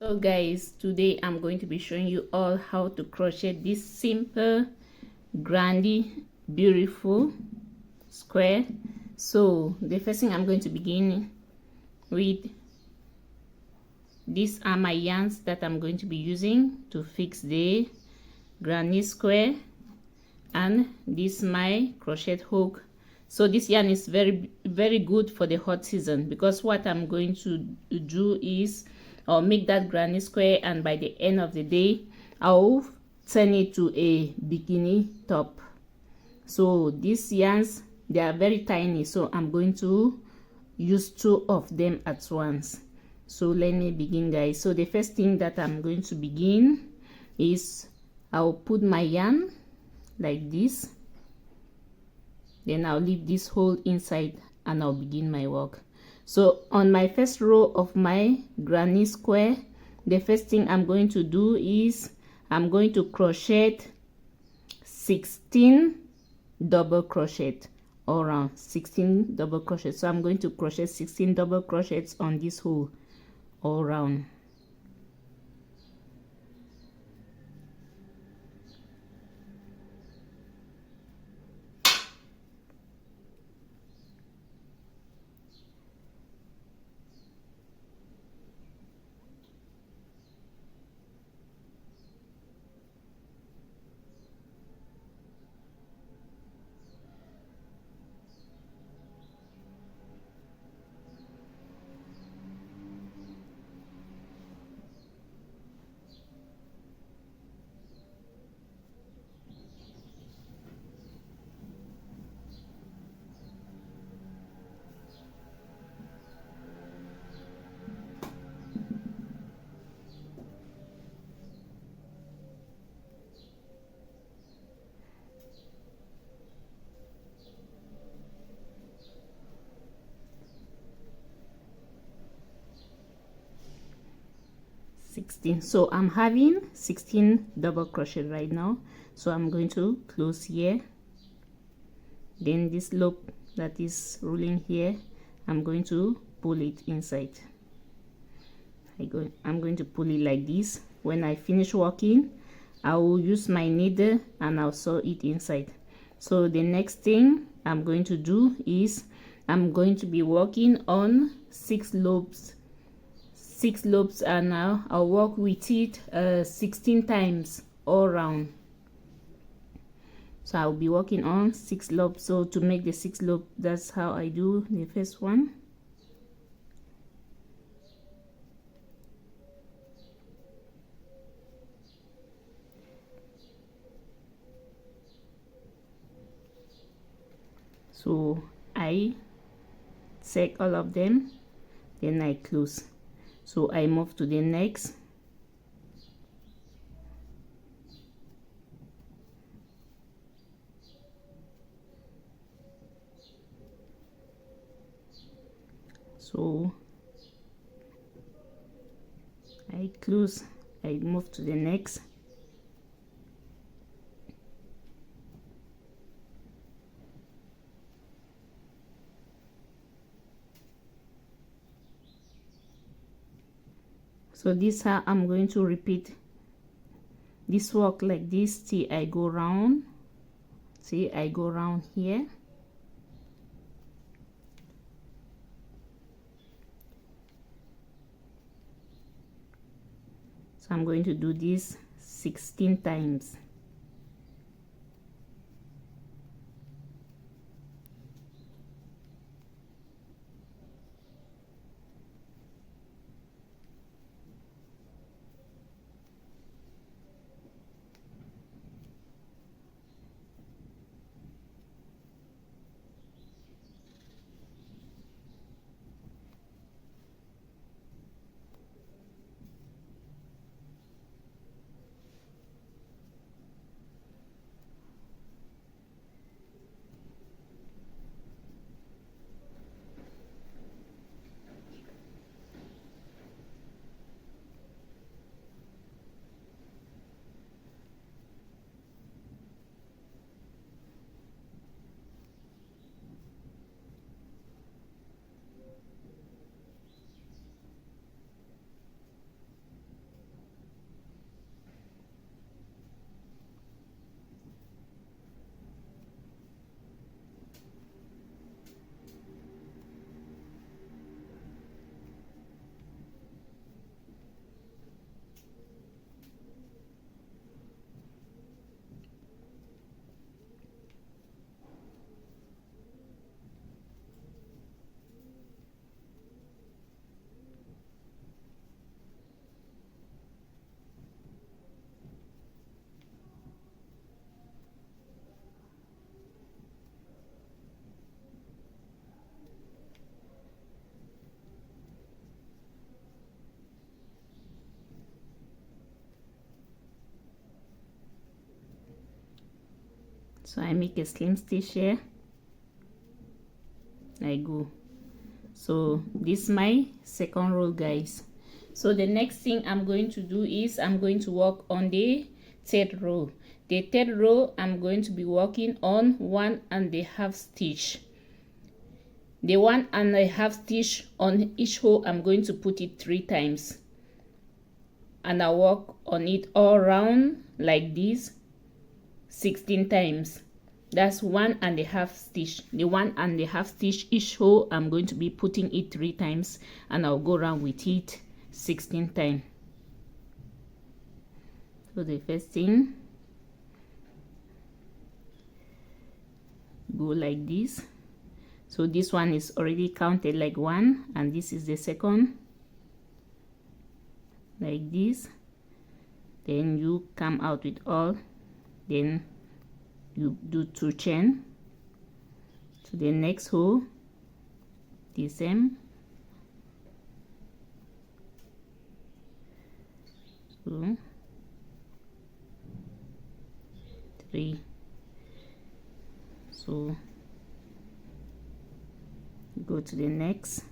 So guys, today I'm going to be showing you all how to crochet this simple, grandy, beautiful square. So the first thing I'm going to begin with, these are my yarns that I'm going to be using to fix the granny square, and this my crochet hook. So this yarn is very good for the hot season, because what I'm going to do is I'll make that granny square, and by the end of the day I'll turn it to a bikini top. So these yarns, they are very tiny, so I'm going to use 2 of them at once. So let me begin, guys. So the first thing that I'm going to begin is I'll put my yarn like this, then I'll leave this hole inside and I'll begin my work. So on my first row of my granny square, the first thing I'm going to do is I'm going to crochet 16 double crochet all around, 16 double crochet. So I'm going to crochet 16 double crochets on this hole all around. So I'm having 16 double crochet right now, so I'm going to close here. Then this loop that is rolling here, I'm going to pull it inside. I'm going to pull it like this. When I finish working, I will use my needle and I'll sew it inside. So the next thing I'm going to do is I'm going to be working on 6 loops, and now I'll work with it 16 times all around. So I'll be working on 6 loops. So to make the 6 loop, that's how I do the first one. So I take all of them, then I close. So I move to the next. So I close, I move to the next. So this how I'm going to repeat this work like this till I go round. See, I go round here. So I'm going to do this 16 times. So I make a slim stitch here. I go. So this is my second row, guys. So the next thing I'm going to do is I'm going to work on the third row. The third row, I'm going to be working on 1.5 stitch. The 1.5 stitch on each row, I'm going to put it 3 times, and I work on it all around like this 16 times. That's 1.5 stitch. The 1.5 stitch each row, I'm going to be putting it 3 times, and I'll go around with it 16 times. So the first thing, go like this. So this one is already counted like 1, and this is the second, like this. Then you come out with all, then you do 2 chain to the next row, the same. So 3. So go to the next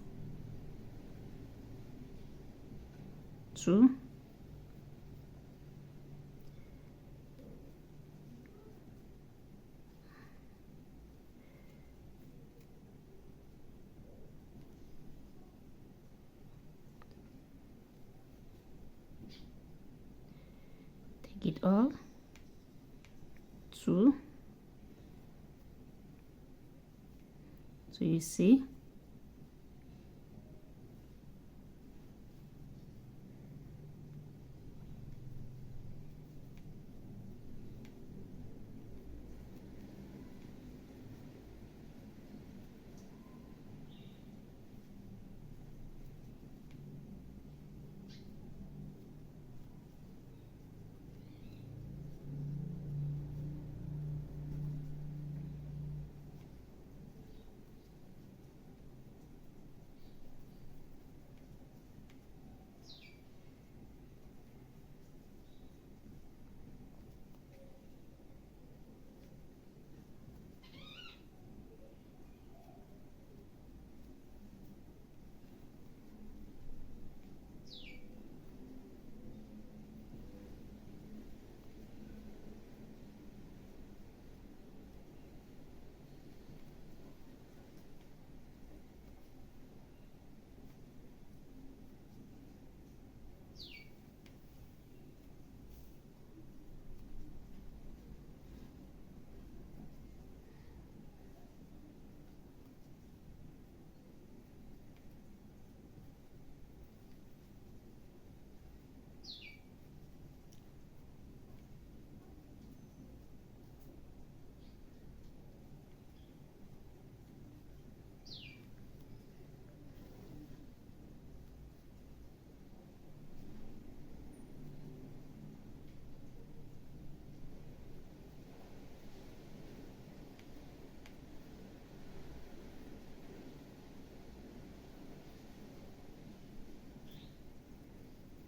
2, take it all, 2. So you see,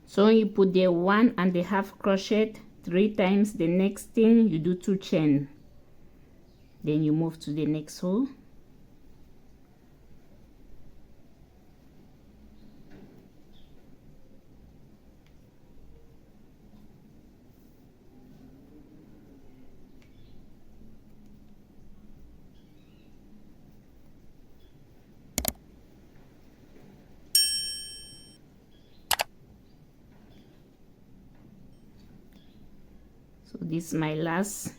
so you put the 1.5 crochet 3 times. The next thing you do 2 chain, then you move to the next row. So this is my last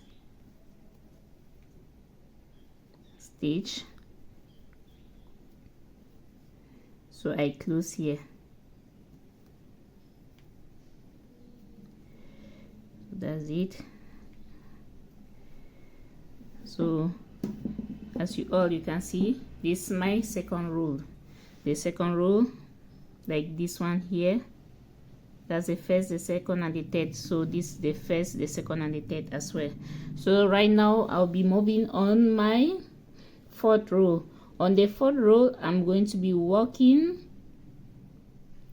stitch. So I close here. So that's it. So as you can see, this is my second row. The second row, like this one here, that's the first, the second, and the third. So this is the first, the second, and the third as well. So right now I'll be moving on my 4th row. On the 4th row, I'm going to be working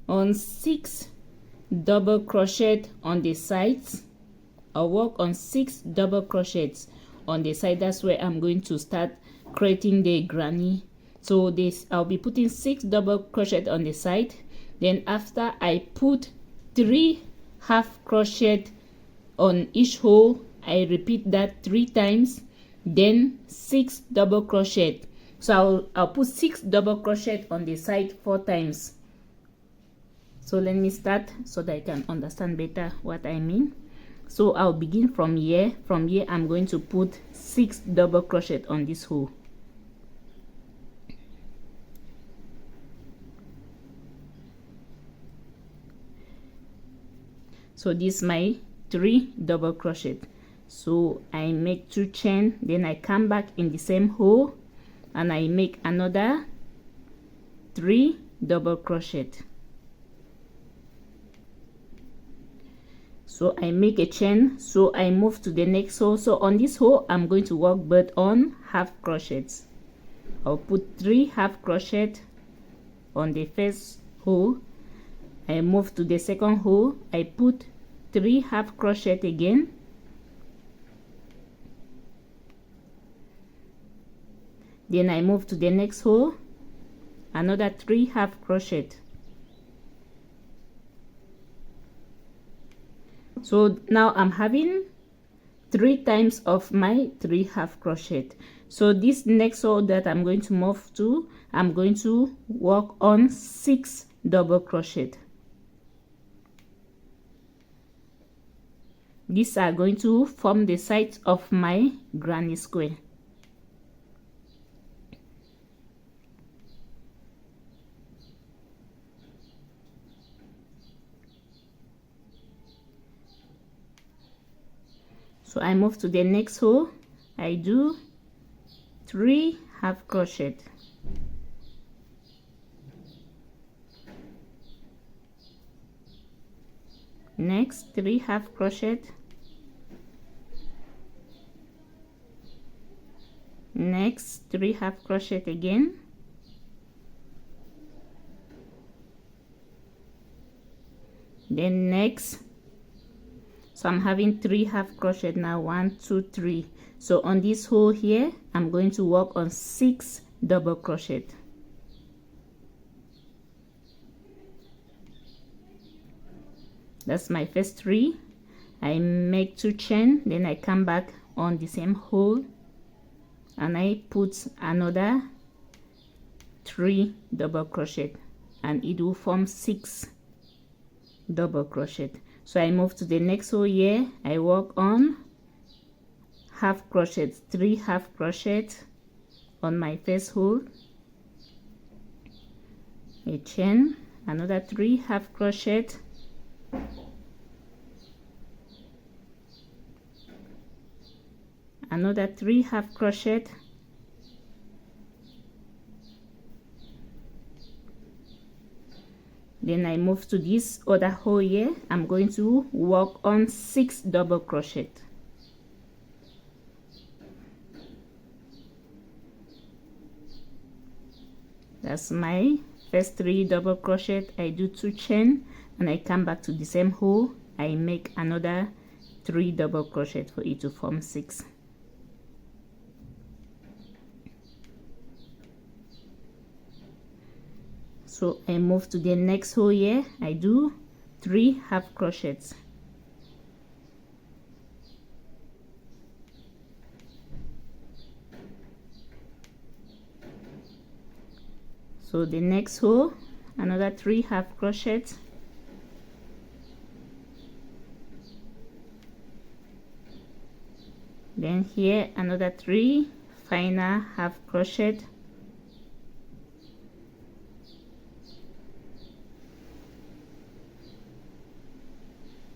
on 6 double crochet on the sides. I'll work on 6 double crochets on the side. That's where I'm going to start creating the granny. So this, I'll be putting 6 double crochet on the side. Then after I put 3 half crochet on each hole, I repeat that 3 times, then 6 double crochet. So I'll put 6 double crochet on the side 4 times. So let me start so that I can understand better what I mean. So I'll begin from here. From here I'm going to put 6 double crochet on this hole. So this is my 3 double crochet. So I make 2 chain, then I come back in the same hole and I make another 3 double crochet. So I make a chain, so I move to the next hole. So on this hole I'm going to work but on half crochets. I'll put 3 half crochet on the first hole. I move to the second hole, I put 3 half crochet again. Then I move to the next hole, another 3 half crochet. So now I'm having 3 times of my 3 half crochet. So this next hole that I'm going to move to, I'm going to work on 6 double crochet. These are going to form the sides of my granny square. So I move to the next hole, I do 3 half crochet. Next 3 half crochet. Next 3 half crochet again. Then next, so I'm having 3 half crochet now, 1 2 3. So on this hole here I'm going to work on 6 double crochet. That's my first 3. I make 2 chain, then I come back on the same hole and I put another 3 double crochet and it will form 6 double crochet. So I move to the next hole here, I work on half crochet, 3 half crochet on my first hole, a chain, another 3 half crochet, another 3 half crochet, then I move to this other hole here. I'm going to work on 6 double crochet. That's my first 3 double crochet. I do 2 chain and I come back to the same hole. I make another 3 double crochet for it to form 6. So I move to the next hole here, I do 3 half crochets. So the next hole, another 3 half crochets. Then here another 3 final half crochet.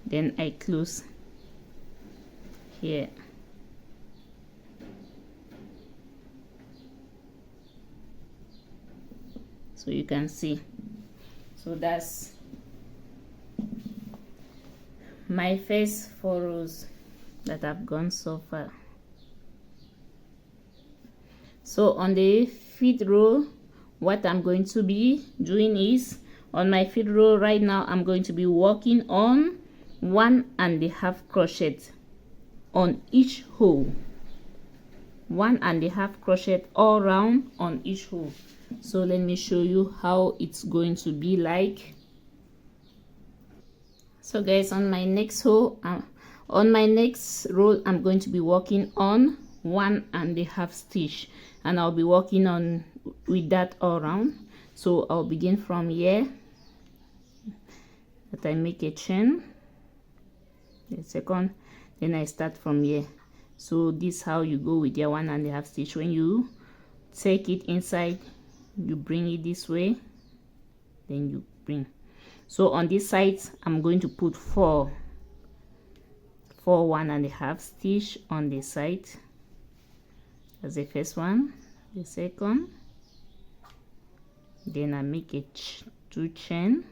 Then I close here. So you can see. So that's my first 4 rows that I've gone so far. So on the 5th row, what I'm going to be doing is, on my 5th row right now, I'm going to be working on 1.5 crochet on each hole. 1.5 crochet all round on each hole. So let me show you how it's going to be like. So guys, on my next row I'm going to be working on 1.5 stitch, and I'll be working on with that all around. So I'll begin from here, that I make a chain, the second, then I start from here. So this how you go with your 1.5 stitch. When you take it inside, you bring it this way, then you bring. So on this side I'm going to put 4 1.5 stitch on the side. That's the first one, the second, then I make a 2 chain,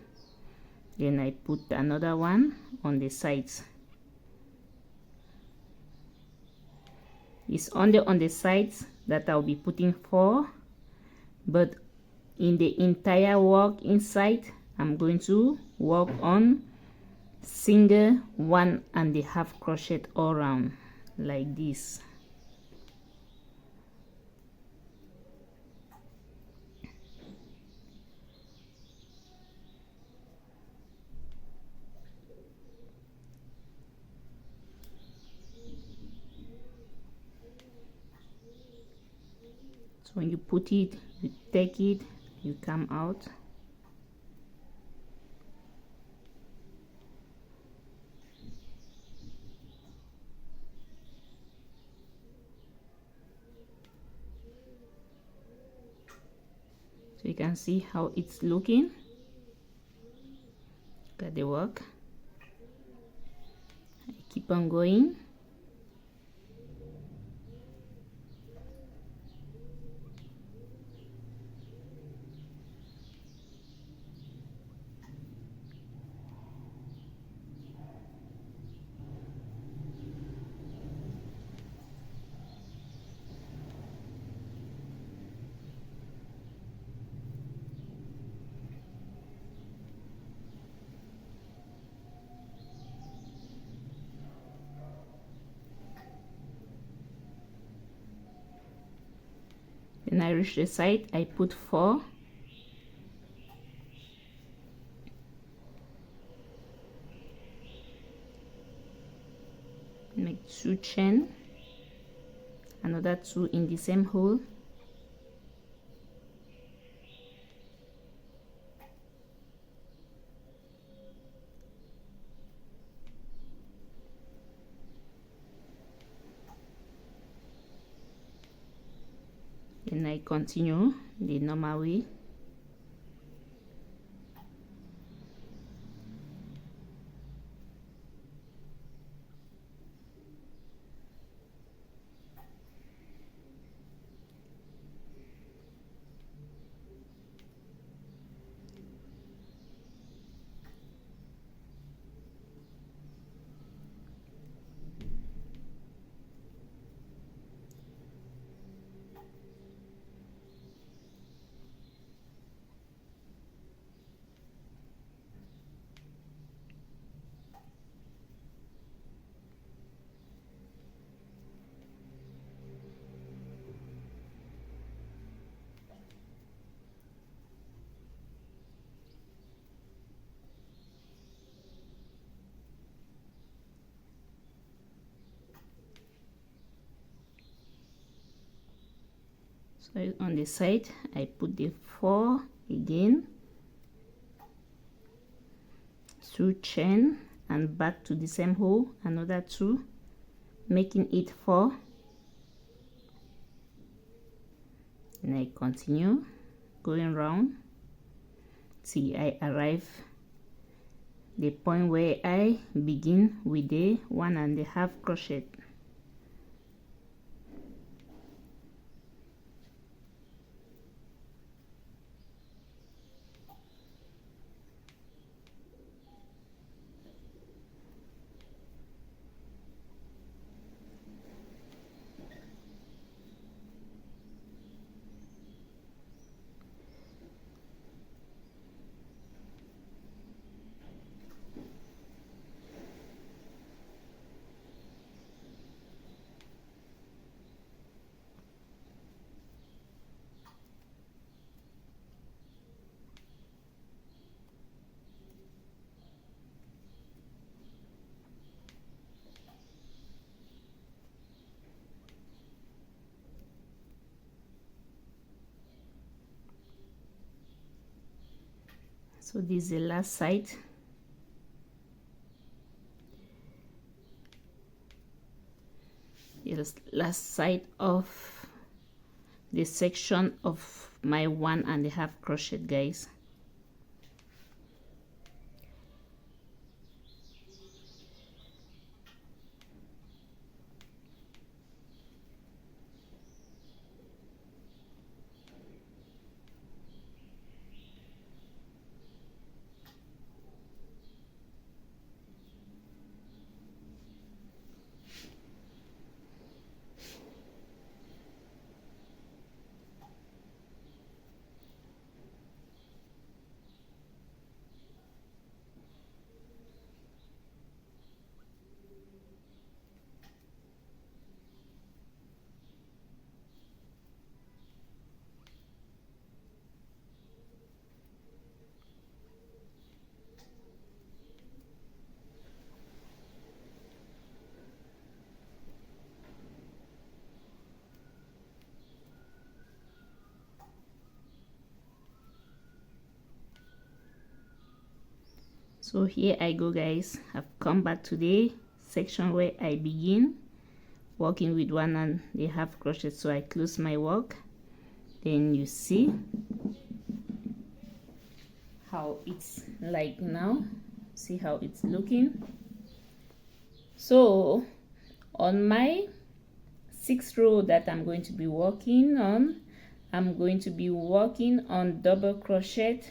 then I put another one on the sides. It's only on the sides that I'll be putting 4, but in the entire work inside I'm going to work on single 1.5 crochet all around like this. So when you put it, you take it, you come out. So you can see how it's looking. Look at the work. I keep on going. Then I reach the side, I put 4, make 2 chain, another 2 in the same hole, and I continue the normal way. So on the side I put the 4 again, 2 chain, and back to the same hole, another 2, making it 4, and I continue going round till I arrive the point where I begin with the 1.5 crochet. So this is the last side. The last side of this section of my 1.5 crochet, guys. So here I go, guys. I've come back to the section where I begin working with 1.5 crochet. So I close my work, then you see how it's like now. See how it's looking. So on my 6th row that I'm going to be working on, I'm going to be working on double crochet.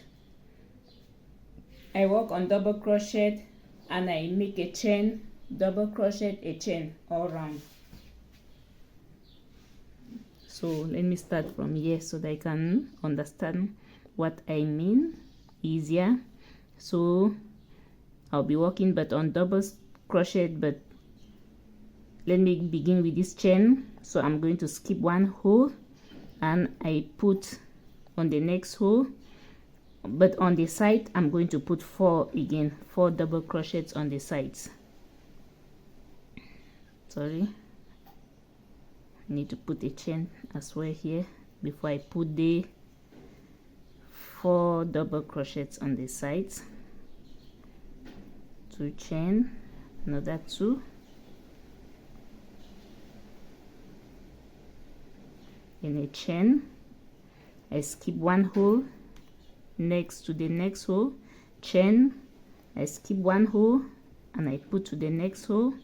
I work on double crochet and I make a chain, double crochet, a chain all around. So let me start from here so that I can understand what I mean easier. So I'll be working but on double crochet, but let me begin with this chain. So I'm going to skip 1 hole and I put on the next hole, but on the side I'm going to put 4 again, 4 double crochets on the sides. Sorry, I need to put a chain as well here before I put the 4 double crochets on the sides. 2 chain, another 2, in a chain. I skip 1 hole, next to the next hole, chain. I skip 1 hole and I put to the next hole.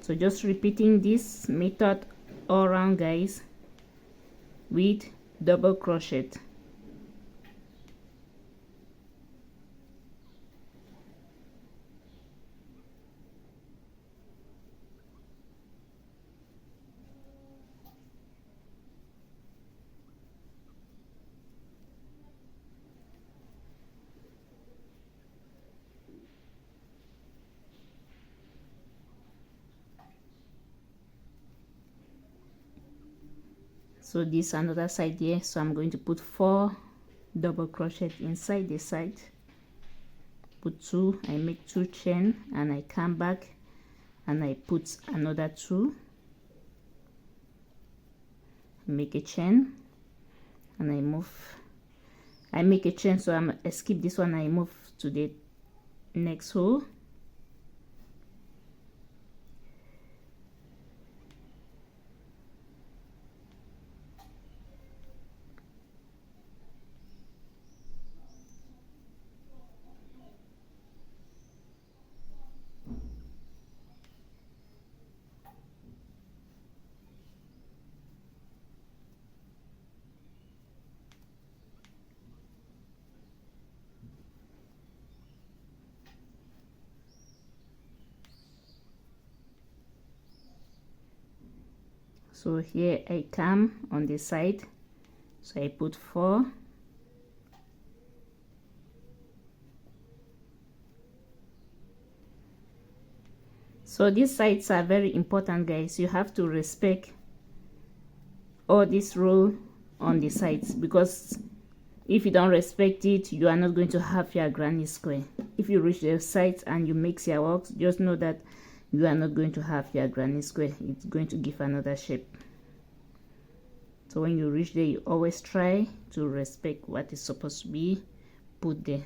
So just repeating this method all around, guys, with double crochet. So this another side here, so I'm going to put 4 double crochet inside the side, put 2, I make 2 chain and I come back and I put another 2, make a chain and I move, I make a chain, so I skip this one, I move to the next hole. So here I come on the side, so I put 4, so these sides are very important, guys. You have to respect all this row on the sides, because if you don't respect it, you are not going to have your granny square. If you reach the sides and you mix your works, just know that you are not going to have your granny square. It's going to give another shape. So when you reach there, you always try to respect what is supposed to be put there.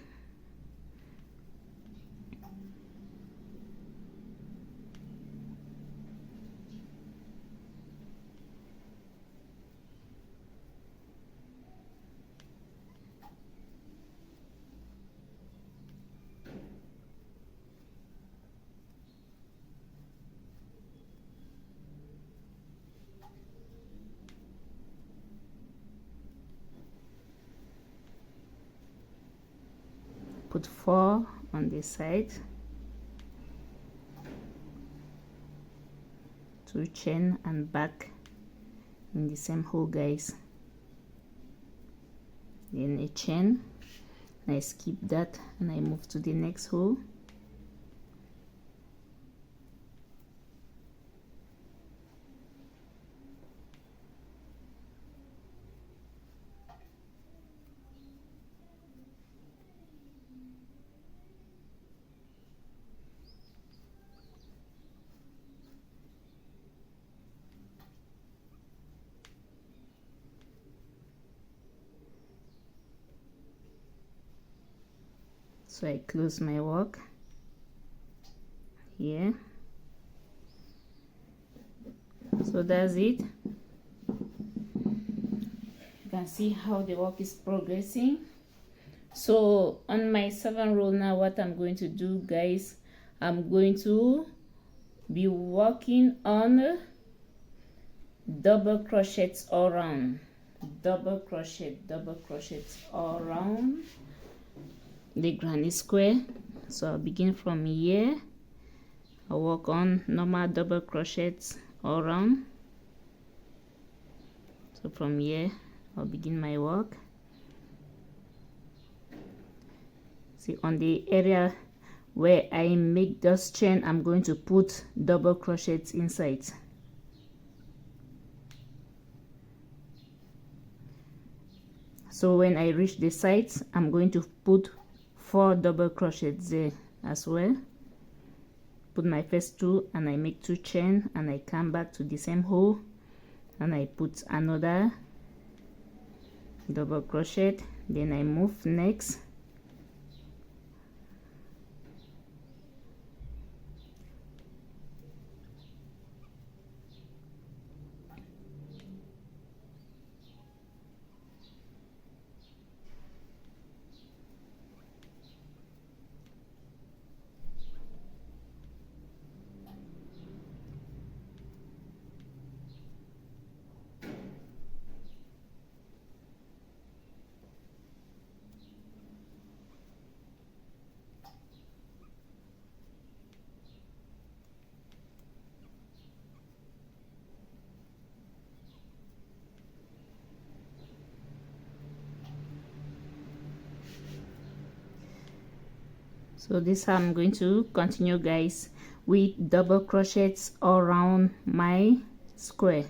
Put 4 on this side, 2 chain and back in the same hole, guys. Then a chain, and I skip that and I move to the next hole. So I close my work here. So that's it. You can see how the work is progressing. So on my 7 row now, what I'm going to do, guys, I'm going to be working on double crochets all around, double crochets all around the granny square. So I'll begin from here. I'll work on normal double crochets all around. So from here I'll begin my work. See, on the area where I make those chain, I'm going to put double crochets inside. So when I reach the sides, I'm going to put 4 double crochets there as well. Put my first 2 and I make 2 chain, and I come back to the same hole and I put another double crochet. Then I move next, so this how I'm going to continue, guys, with double crochets all around my square.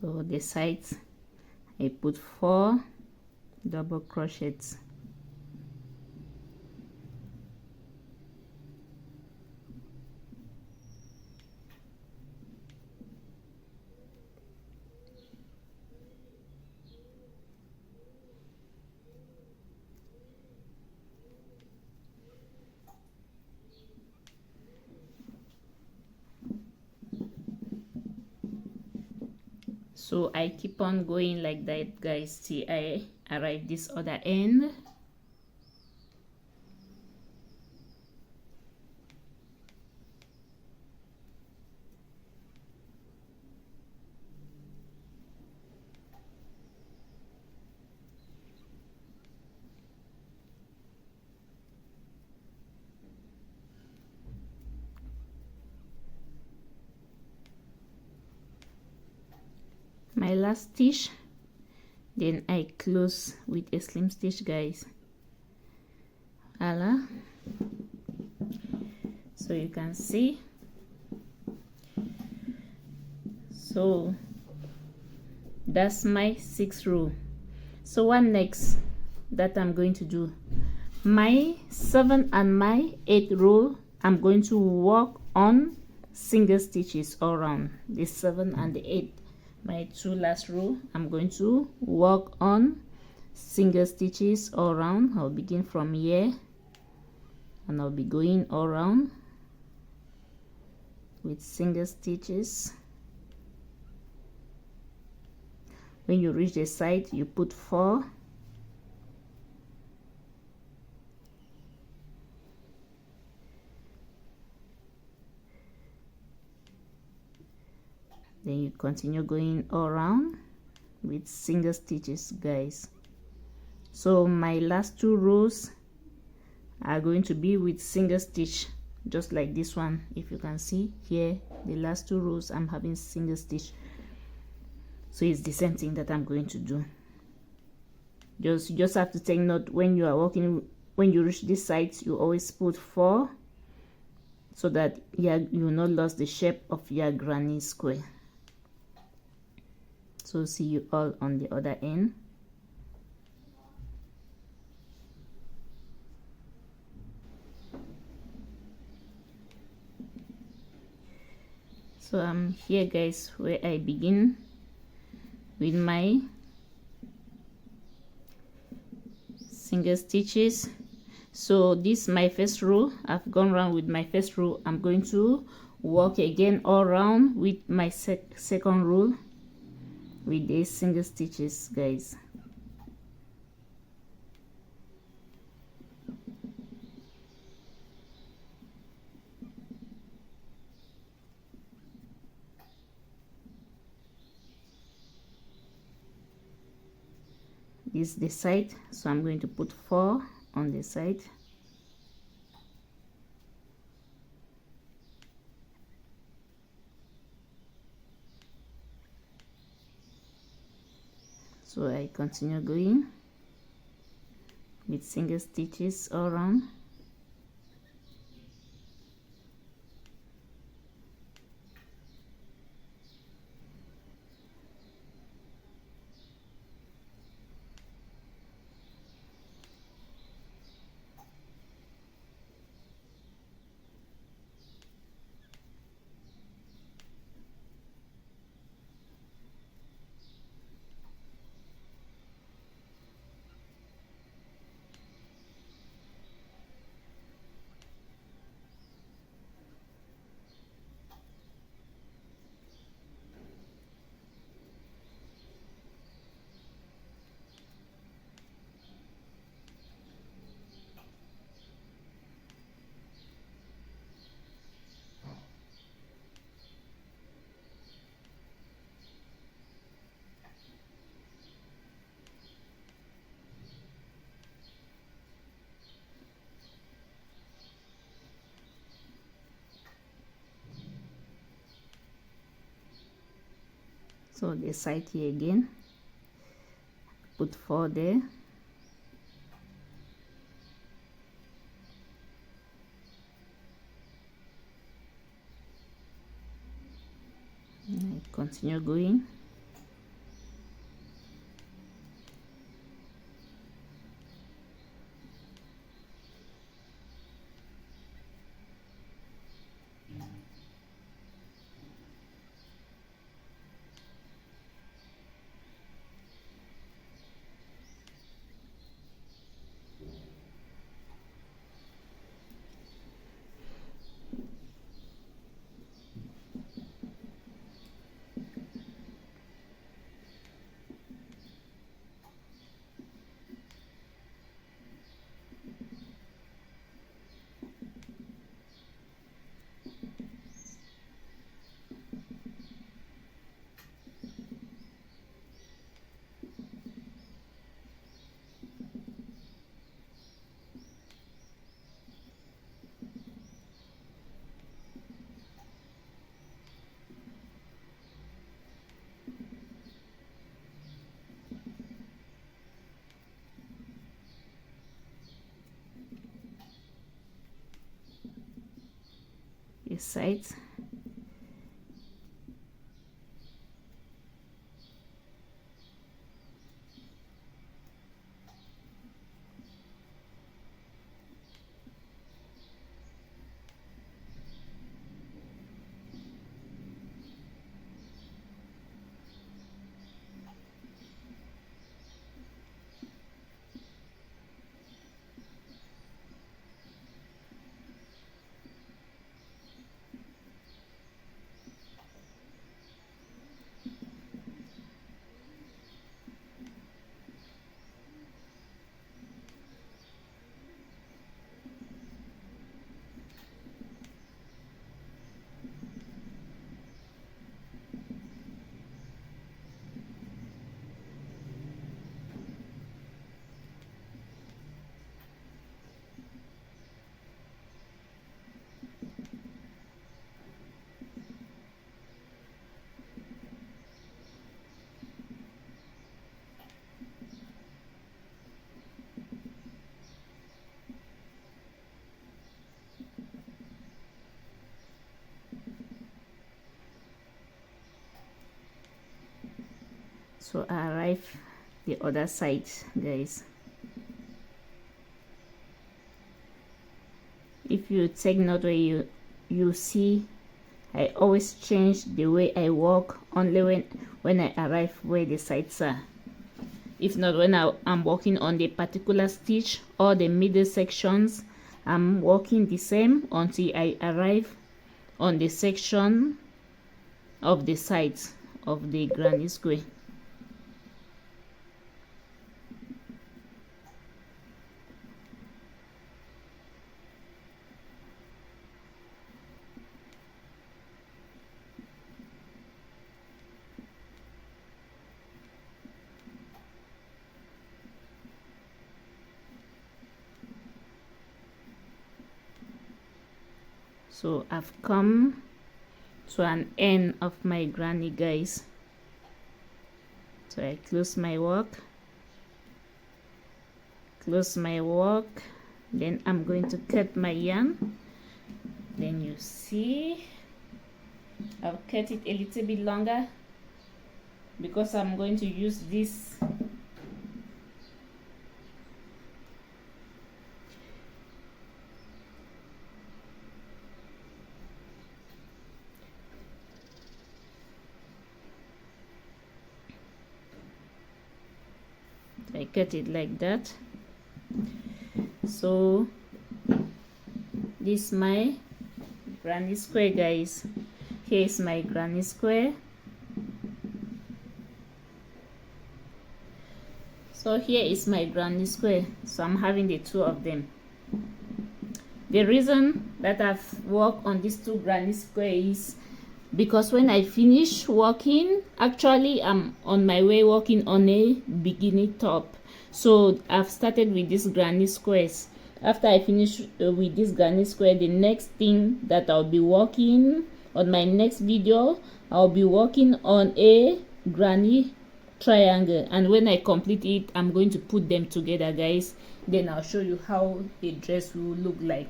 So the sides, I put 4 double crochets. So I keep on going like that, guys, till I arrive this other end. my last stitch, then I close with a slim stitch, guys. Voila. So you can see, so that's my 6th row. So what next that I'm going to do, my 7th and my 8th row, I'm going to work on single stitches all around the 7th and the 8th. My 2 last row, I'm going to work on single stitches all around. I'll begin from here and I'll be going all around with single stitches. When you reach the side, you put 4. Then you continue going all around with single stitches, guys. So my last 2 rows are going to be with single stitch, just like this one. If you can see here, the last 2 rows I'm having single stitch. So it's the same thing that I'm going to do. You just have to take note when you are working, when you reach this side, you always put 4 so that you will not lose the shape of your granny square. So see you all on the other end. So I'm here, guys, where I begin with my single stitches. So this my first row. I've gone around with my first row. I'm going to work again all around with my second row with these single stitches, guys. This is the side, so I'm going to put 4 on the side. So I continue going with single stitches all around. So the side here again, put 4 there. And I continue going. sides. So I arrive the other side, guys. If you take note, where you see I always change the way I walk only when I arrive where the sides are. If not, when I'm working on the particular stitch or the middle sections, I'm walking the same until I arrive on the section of the sides of the granny square. So I've come to an end of my granny, guys. So I close my work, then I'm going to cut my yarn. Then you see I've cut it a little bit longer because I'm going to use this I cut it like that. So this is my granny square, guys. Here is my granny square. So here is my granny square. So I'm having the two of them. The reason that I've worked on these two granny square is because when I finish working, actually I'm on my way working on a bikini top. So I've started with these granny squares. After I finish with this granny square, the next thing that I'll be working on my next video, I'll be working on a granny triangle, and when I complete it, I'm going to put them together, guys. Then I'll show you how the dress will look like.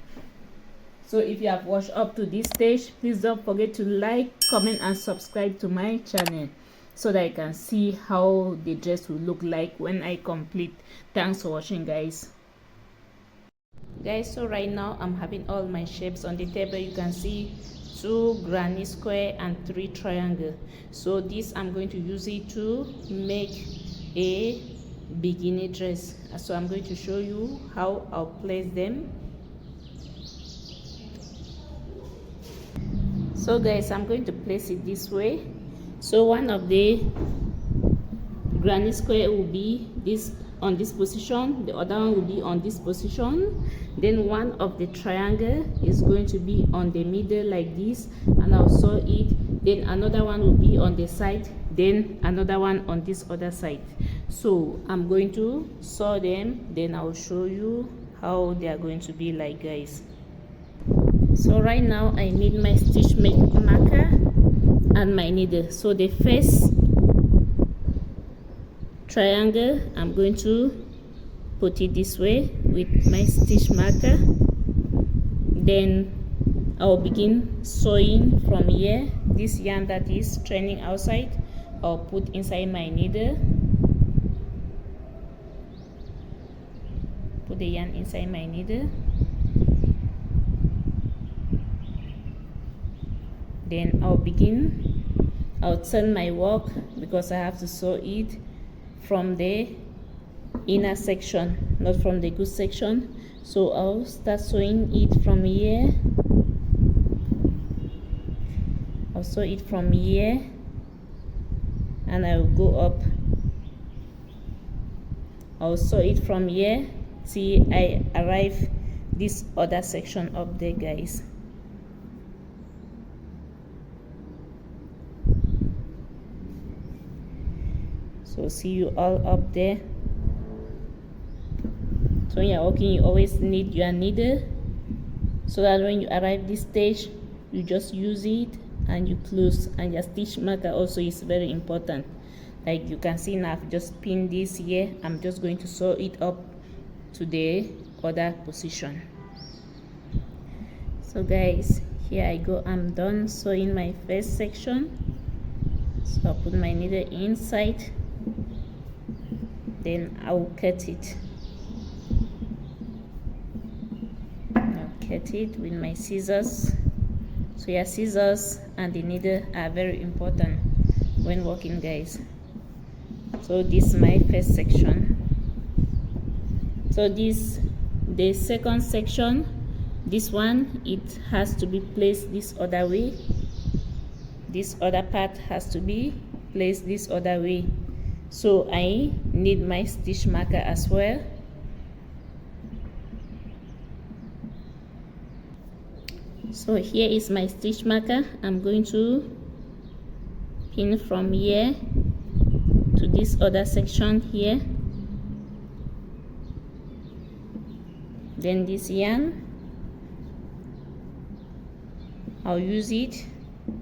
So if you have watched up to this stage, please don't forget to like, comment and subscribe to my channel so that I can see how the dress will look like when I complete. Thanks for watching, guys. So right now I'm having all my shapes on the table. You can see 2 granny square and 3 triangle. So this I'm going to use it to make a bikini dress. So I'm going to show you how I'll place them. So guys, I'm going to place it this way. So one of the granny square will be this on this position, the other one will be on this position, then one of the triangle is going to be on the middle like this, and I'll sew it. Then another one will be on the side, then another one on this other side. So I'm going to sew them, then I'll show you how they are going to be like, guys. So right now I made my stitch marker and my needle. So the first triangle, I'm going to put it this way with my stitch marker. Then I'll begin sewing from here. This yarn that is trailing outside, I'll put inside my needle. Put the yarn inside my needle. Then I'll turn my work because I have to sew it from the inner section, not from the good section. So I'll start sewing it from here. I'll sew it from here and I'll go up. I'll sew it from here till I arrive this other section up there, guys. So see you all up there. So when you're working, you always need your needle so that when you arrive this stage, you just use it and you close. And your stitch marker also is very important. Like you can see now, I've just pinned this here. I'm just going to sew it up to the other position. So guys, here I go. I'm done sewing my first section. So I'll put my needle inside. Then I'll cut it. I'll cut it with my scissors. So your scissors and the needle are very important when working, guys. So this is my first section. So the second section, this one, it has to be placed this other way. This other part has to be placed this other way. So I need my stitch marker as well. So here is my stitch marker. I'm going to pin from here to this other section here. Then this yarn, I'll use it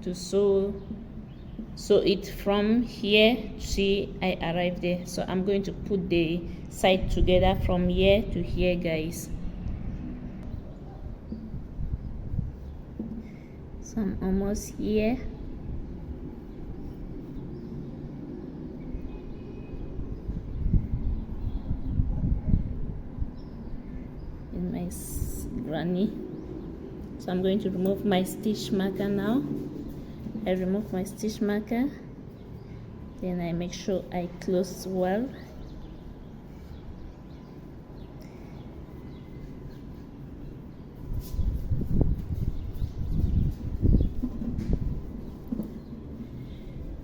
to sew it from here. See, I arrived there. So I'm going to put the side together from here to here, guys. So I'm almost here. In my granny. So I'm going to remove my stitch marker now. I remove my stitch marker, then I make sure I close well.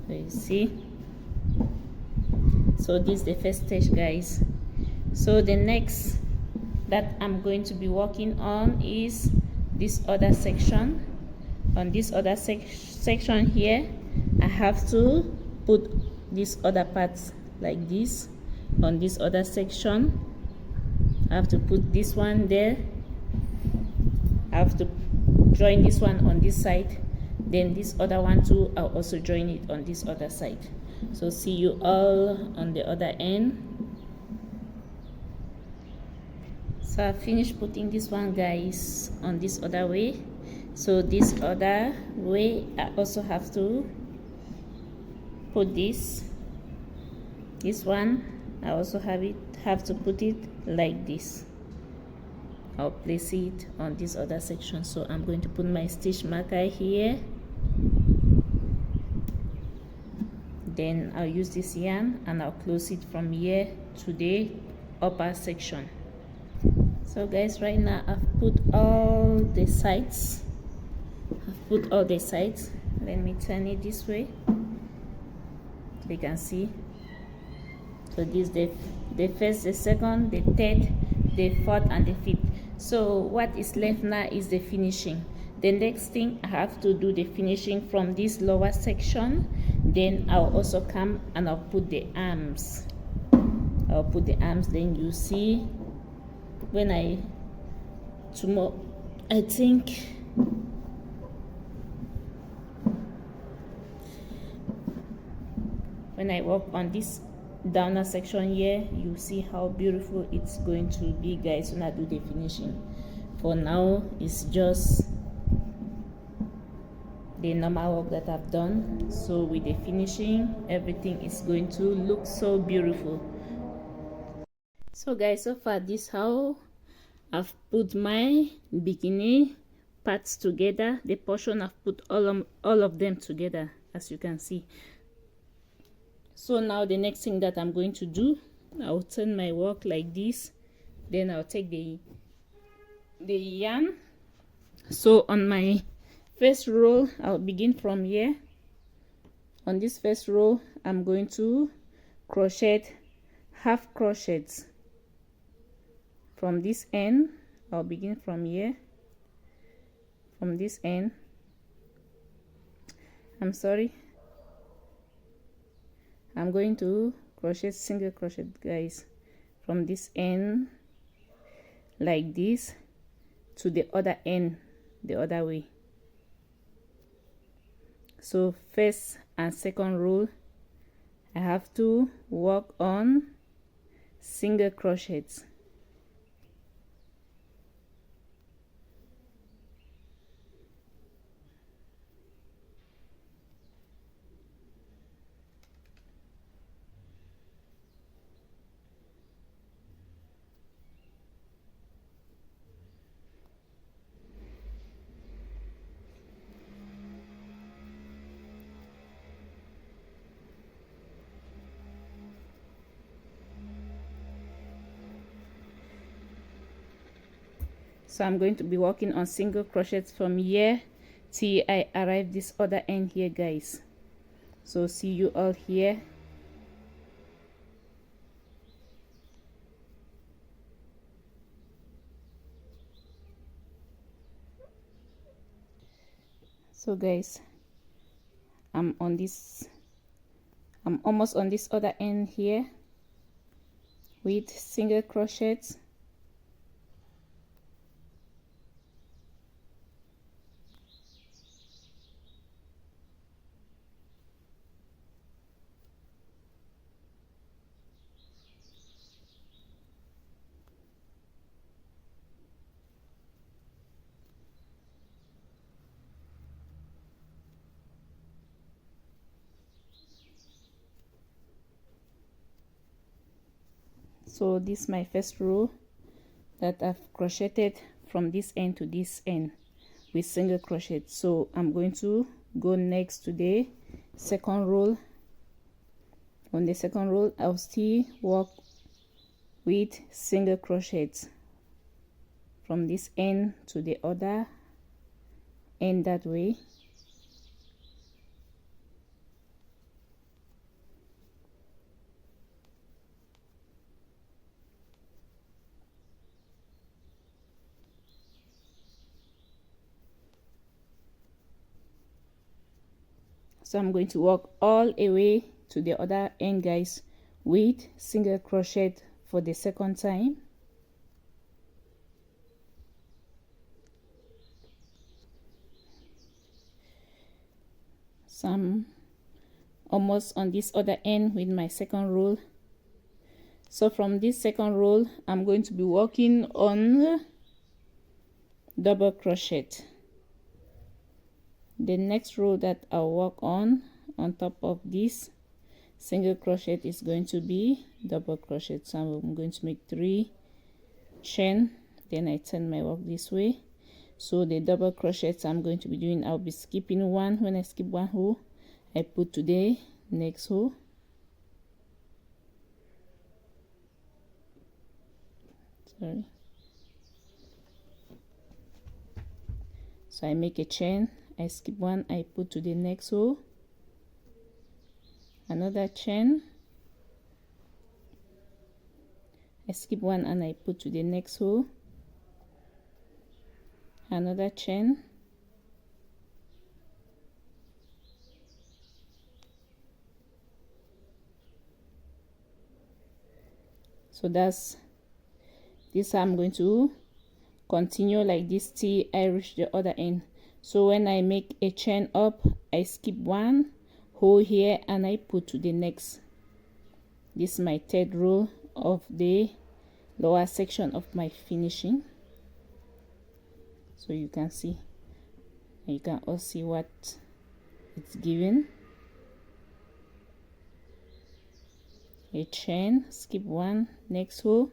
So you see, so this is the first stage, guys. So the next that I'm going to be working on is this other section. On this other section here, I have to put this other parts like this. On this other section, I have to put this one there. I have to join this one on this side, then this other one too, I'll also join it on this other side. So see you all on the other end. So I finished putting this one, guys, on this other way. So this other way, I also have to put this one. I also have to put it like this. I'll place it on this other section. So I'm going to put my stitch marker here. Then I'll use this yarn and I'll close it from here to the upper section. So guys, right now I've put all the sides. Let me turn it this way so you can see. So this is the first, the second, the third, the fourth, and the fifth. So what is left now is the finishing. The next thing, I have to do the finishing from this lower section. Then I'll also come and I'll put the arms. Then you see when I think when I work on this downer section here, you see how beautiful it's going to be, guys, when I do the finishing. For now, it's just the normal work that I've done. So with the finishing, everything is going to look so beautiful. So guys, so far this how I've put my bikini parts together. The portion I've put all of them together, as you can see. So now the next thing that I'm going to do, I'll turn my work like this, then I'll take the yarn. So on my first row, I'll begin from here. On this first row, I'm going to crochet half crochets from this end. I'll begin from here, from this end. I'm going to crochet single crochet, guys, from this end like this to the other end, the other way. So first and second row, I have to work on single crochets. So I'm going to be working on single crochets from here till I arrive this other end here, guys. So see you all here. So guys, I'm almost on this other end here with single crochets. So this is my first row that I've crocheted from this end to this end with single crochet. So I'm going to go next to the second row. On the second row, I'll still work with single crochets from this end to the other end that way. So I'm going to work all the way to the other end, guys, with single crochet for the second time. So I'm almost on this other end with my second row. So from this second row, I'm going to be working on double crochet. The next row that I'll work on top of this single crochet is going to be double crochet. So I'm going to make 3 chain, then I turn my work this way. So the double crochets I'm going to be doing, I'll be skipping one. When I skip one row, I put to the next row. Sorry. So I make a chain, I skip one, I put to the next row, another chain, I skip one and I put to the next row, another chain, so that's this. I'm going to continue like this till I reach the other end. So when I make a chain up, I skip one hole here and I put to the next. This is my third row of the lower section of my finishing. So you can see, you can all see what it's given. A chain, skip one, next row,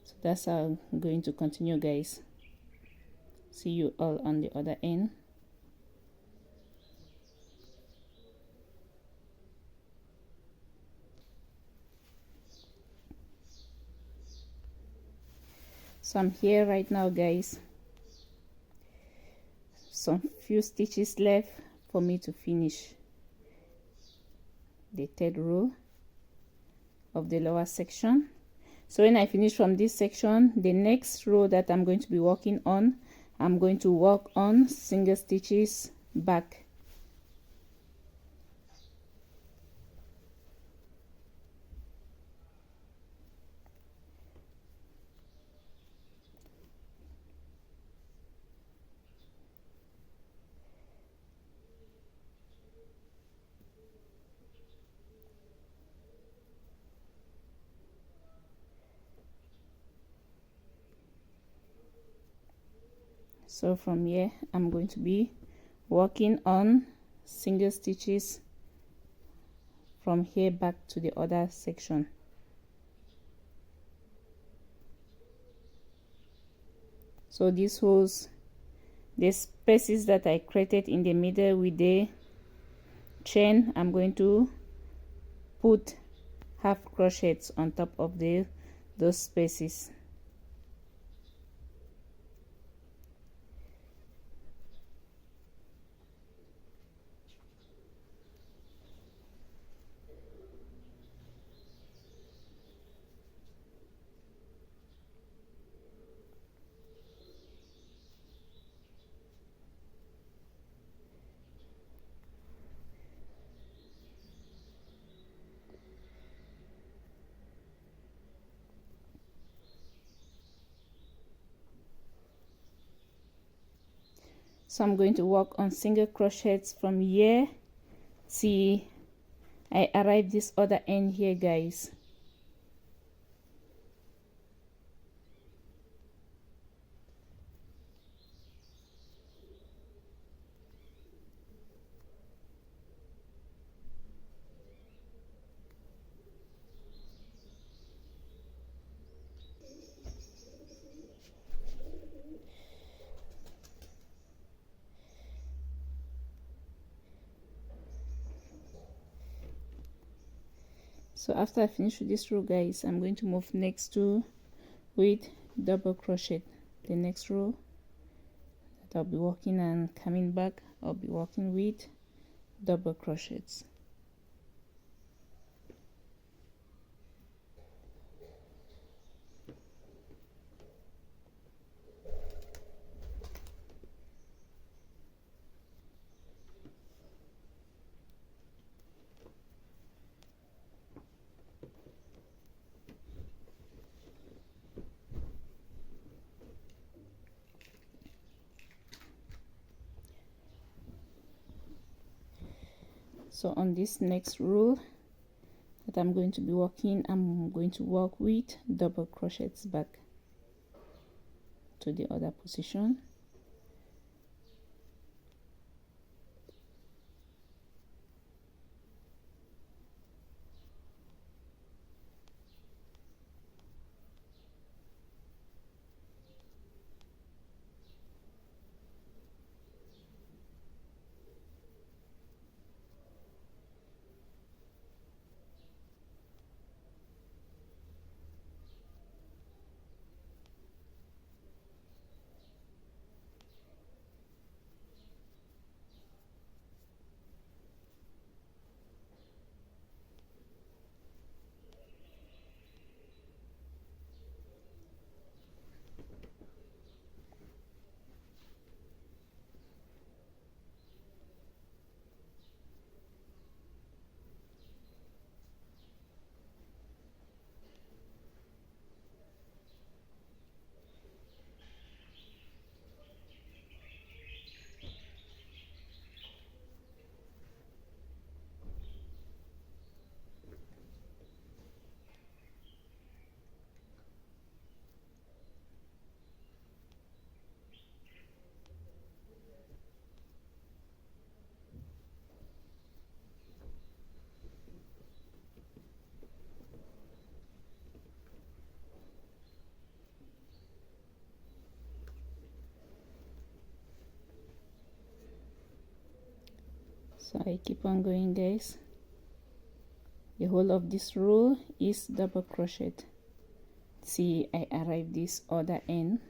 so that's how I'm going to continue, guys. See you all on the other end. So I'm here right now, guys. Some few stitches left for me to finish the third row of the lower section. So when I finish from this section, the next row that I'm going to be working on, I'm going to work on single stitches back. So from here I'm going to be working on single stitches from here back to the other section. So this was the spaces that I created in the middle with the chain. I'm going to put half crochets on top of those spaces. So I'm going to work on single crochets from here till I arrive this other end here, guys. So after I finish with this row, guys, I'm going to move next to with double crochet. The next row that I'll be working and coming back, I'll be working with double crochets. So on this next row that I'm going to be working, I'm going to work with double crochets back to the other position. So I keep on going, guys. The whole of this row is double crochet. See, I arrive this other end.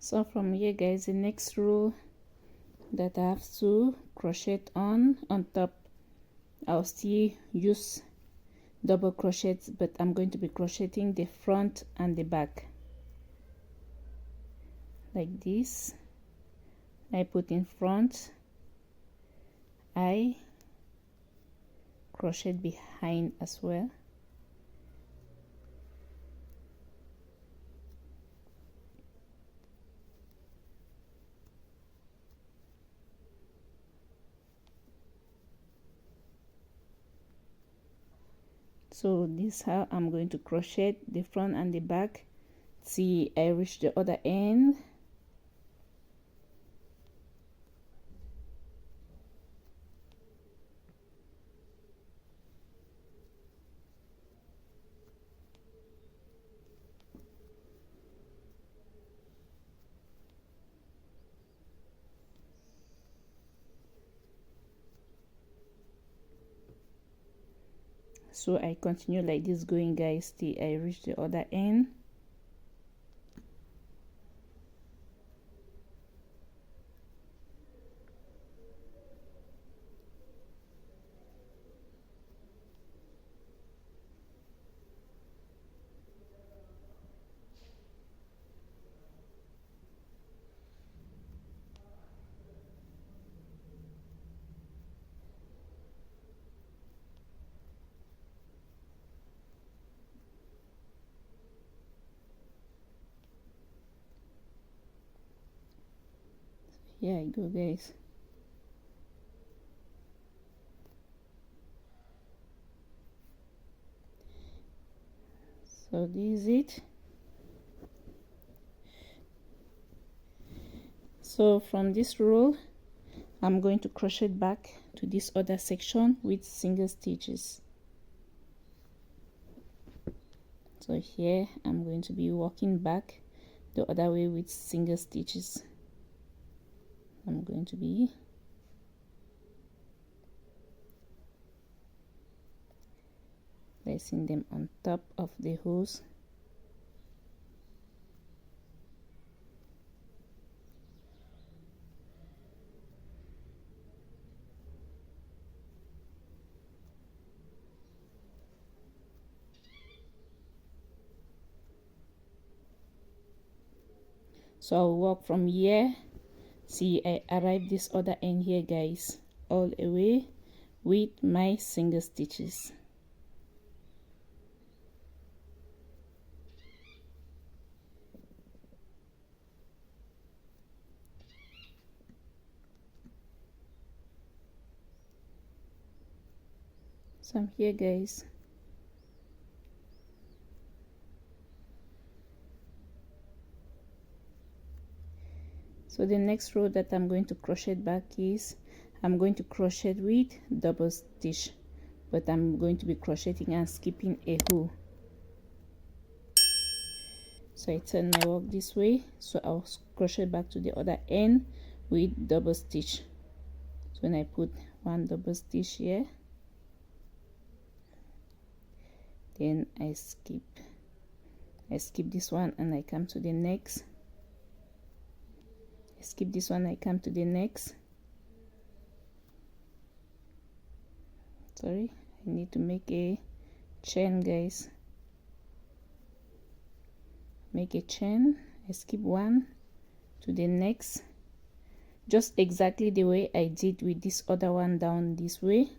So from here, guys, the next row that I have to crochet on top, I'll still use double crochets, but I'm going to be crocheting the front and the back like this. I put in front, I crochet behind as well. So this is how I'm going to crochet the front and the back. See, I reach the other end. So I continue like this going, guys, till I reach the other end. Here I go, guys. So this is it. So from this row, I'm going to crochet back to this other section with single stitches. So here I'm going to be walking back the other way with single stitches. I'm going to be placing them on top of the hose. So I'll walk from here. See, I arrive this other end here, guys, all the way with my single stitches. So I'm here, guys. So the next row that I'm going to crochet back is I'm going to crochet with double stitch, but I'm going to be crocheting and skipping a row. So I turn my work this way, so I'll crochet back to the other end with double stitch. So when I put one double stitch here, then I skip this one and I come to the next. I skip this one, I come to the next. Sorry, I need to make a chain, guys. Make a chain. I skip one to the next. just exactly the way I did with this other one down this way.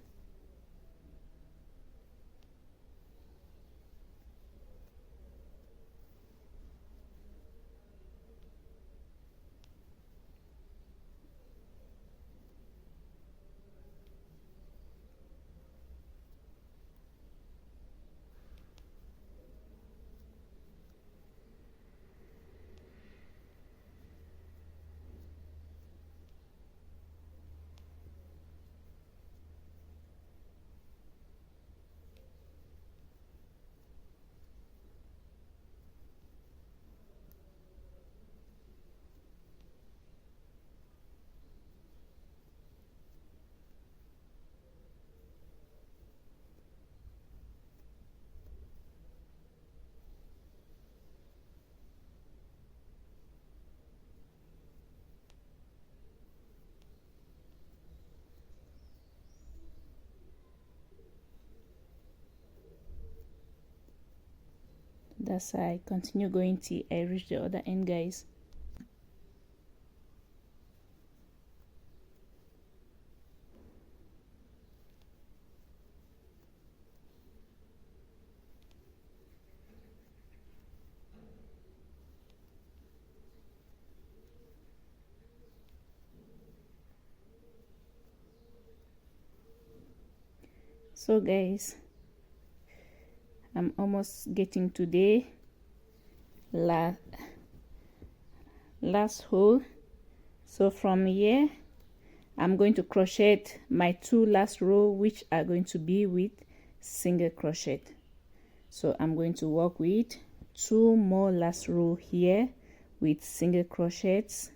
That's how I continue going till I reach the other end, guys. So guys, I'm almost getting to the last hole. So from here I'm going to crochet my 2 last row, which are going to be with single crochet. So I'm going to work with 2 more last row here with single crochets.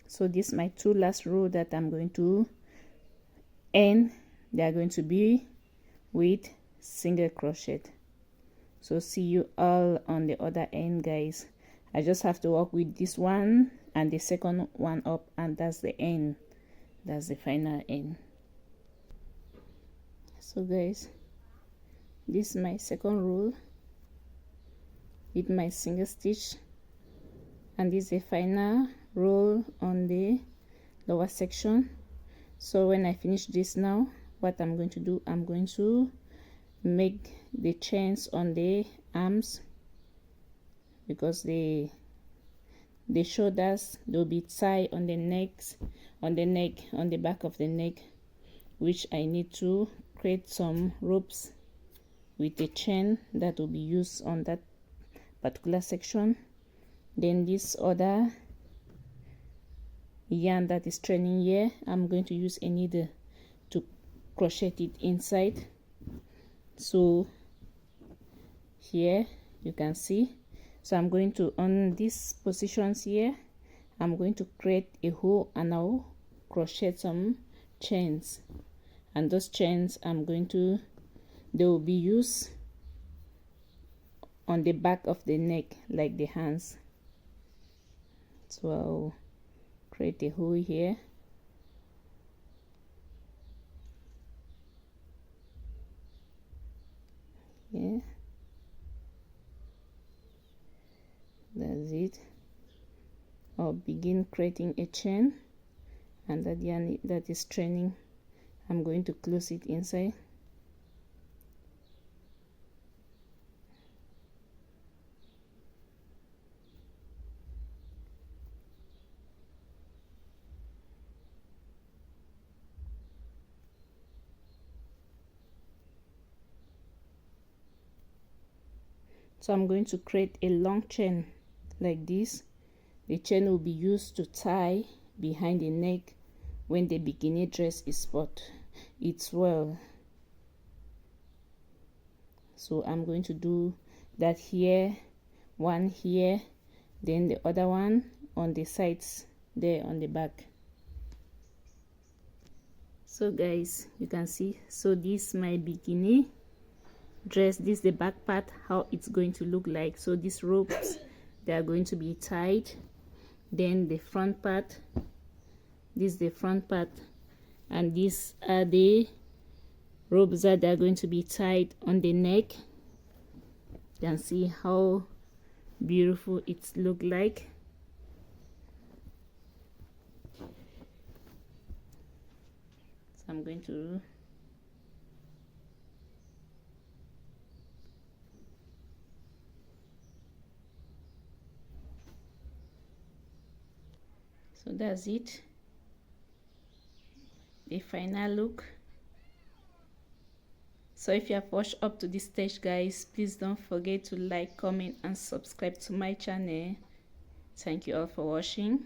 So this is my 2 last row that I'm going to end. They are going to be with single crochet. So see you all on the other end, guys. I just have to work with this one and the second one up, and that's the end. That's the final end. So guys, this is my second row with my single stitch, and this is the final row on the lower section. So when I finish this now, what I'm going to do, I'm going to make the chains on the arms, because the shoulders, they'll be tied on the necks, on the back of the neck, which I need to create some ropes with a chain that will be used on that particular section. Then this other yarn that is trailing here, I'm going to use a needle to crochet it inside. So here you can see, so I'm going to, on these positions here, I'm going to create a hole and I'll crochet some chains, and those chains I'm going to, they will be used on the back of the neck like the hands. So I'll create a hole here. Yeah, that's it. I'll begin creating a chain, and that yarn that is trailing, I'm going to close it inside. So I'm going to create a long chain like this. The chain will be used to tie behind the neck when the bikini dress is spot. It's well. So I'm going to do that here, one here, then the other one on the sides there on the back. So guys, you can see, so this is my bikini dress. This is the back part, how it's going to look like. So these ropes, they are going to be tied. Then the front part, This is the front part, and these are the ropes that are going to be tied on the neck. You can see how beautiful it look like. So I'm going to so that's it, the final look. So if you have watched up to this stage, guys, please don't forget to like, comment and subscribe to my channel. Thank you all for watching.